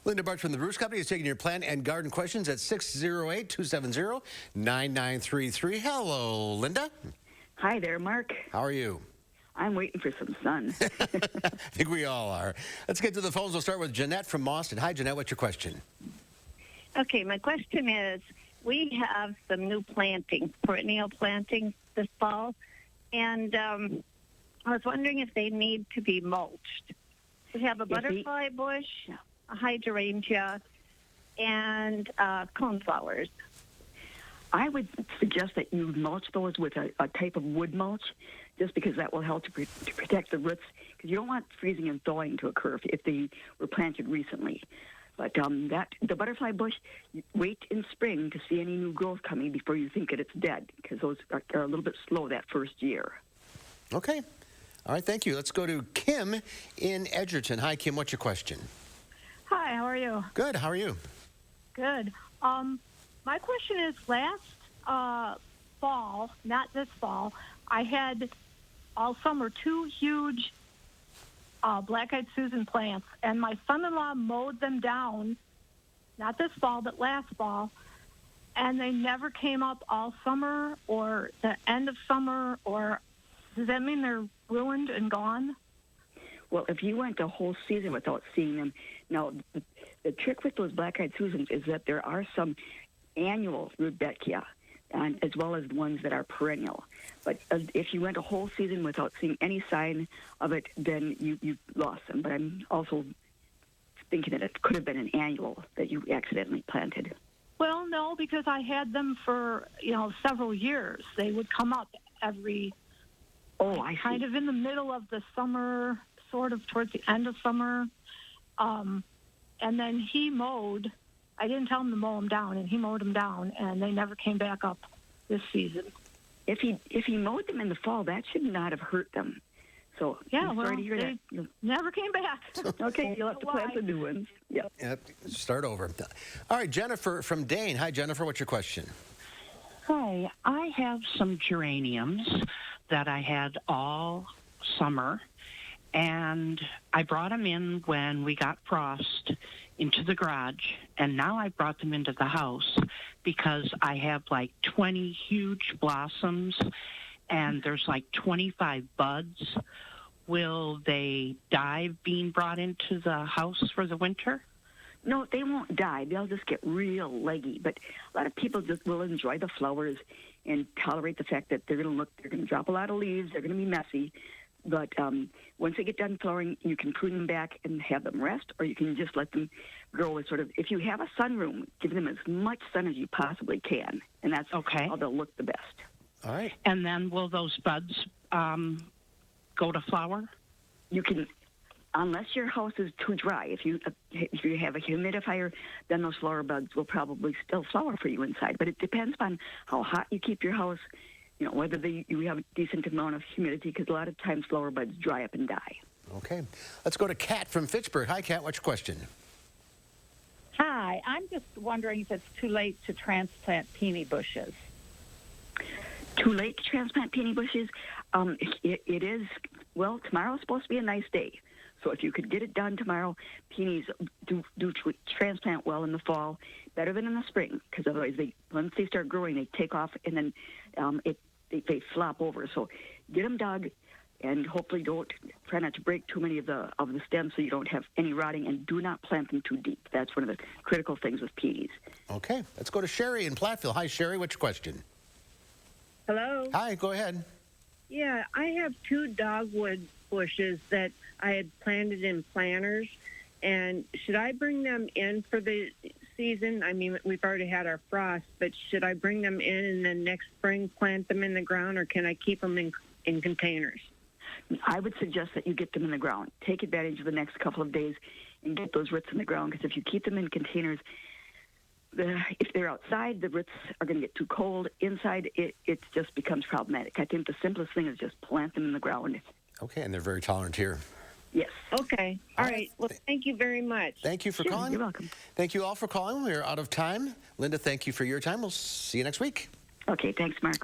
Linda Bartz from the Bruce Company is taking your plant and garden questions at 608-270-9933. Hello, Linda. Hi there, Mark. How are you? I'm waiting for some sun. I think we all are. Let's get to the phones. We'll start with Jeanette from Boston. Hi, Jeanette. What's your question? Okay, my question is, we have some new plantings, perennial plantings this fall, and I was wondering if they need to be mulched. We have a butterfly bush, a hydrangea, and coneflowers. I would suggest that you mulch those with a type of wood mulch, just because that will help to protect the roots, because you don't want freezing and thawing to occur if they were planted recently. But the butterfly bush, wait in spring to see any new growth coming before you think that it's dead, because those are a little bit slow that first year. Okay. All right, thank you. Let's go to Kim in Edgerton. Hi, Kim. What's your question? Hi, how are you? Good. How are you? Good. My question is, last fall, not this fall, I had all summer 2 huge black-eyed Susan plants, and my son-in-law mowed them down, not this fall, but last fall, and they never came up all summer or the end of summer, or does that mean they're ruined and gone? Well, if you went a whole season without seeing them, now the trick with those black-eyed Susans is that there are some annual rudbeckia, and as well as ones that are perennial. But if you went a whole season without seeing any sign of it, then you lost them. But I'm also thinking that it could have been an annual that you accidentally planted. Well, no, because I had them for, several years. They would come up every... Oh, I see. Kind of in the middle of the summer, sort of towards the end of summer. And then he mowed. I didn't tell him to mow them down, and he mowed them down, and they never came back up this season. If he mowed them in the fall, that should not have hurt them. So yeah, I'm well, sorry to hear they that. never came back. Okay, you'll have to plant the new ones. Yep. Start over. All right, Jennifer from Dane. Hi, Jennifer. What's your question? Hi, I have some geraniums that I had all summer, and I brought them in when we got frost into the garage, and now I brought them into the house because I have like 20 huge blossoms, and there's like 25 buds. Will they die being brought into the house for the winter? No, they won't die. They'll just get real leggy. But a lot of people just will enjoy the flowers and tolerate the fact that they're going to drop a lot of leaves. They're going to be messy. But once they get done flowering, you can prune them back and have them rest, or you can just let them grow as sort of, if you have a sunroom, give them as much sun as you possibly can. And that's how they'll look the best. All right. And then will those buds go to flower? You can... Unless your house is too dry, if you have a humidifier, then those flower buds will probably still flower for you inside. But it depends on how hot you keep your house, whether you have a decent amount of humidity, because a lot of times flower buds dry up and die. Okay. Let's go to Kat from Fitchburg. Hi, Kat. What's your question? Hi. I'm just wondering if it's too late to transplant peony bushes. Too late to transplant peony bushes? It is, well, tomorrow's supposed to be a nice day. So if you could get it done tomorrow, peonies do transplant well in the fall, better than in the spring, because otherwise, once they start growing, they take off, and then they flop over. So get them dug, and hopefully try not to break too many of the stems so you don't have any rotting, and do not plant them too deep. That's one of the critical things with peonies. Okay. Let's go to Sherry in Platteville. Hi, Sherry. What's your question? Hello? Hi. Go ahead. Yeah, I have 2 dogwood bushes that I had planted in planters, and should I bring them in for the season? I mean, we've already had our frost, but should I bring them in and then next spring plant them in the ground, or can I keep them in containers? I would suggest that you get them in the ground. Take advantage of the next couple of days and get those roots in the ground, because if you keep them in containers, if they're outside, the roots are going to get too cold. Inside, it just becomes problematic. I think the simplest thing is just plant them in the ground. Okay, and they're very tolerant here. Yes. Okay. All right. Well, thank you very much. Thank you for calling. You're welcome. Thank you all for calling. We're out of time. Linda, thank you for your time. We'll see you next week. Okay, thanks, Mark.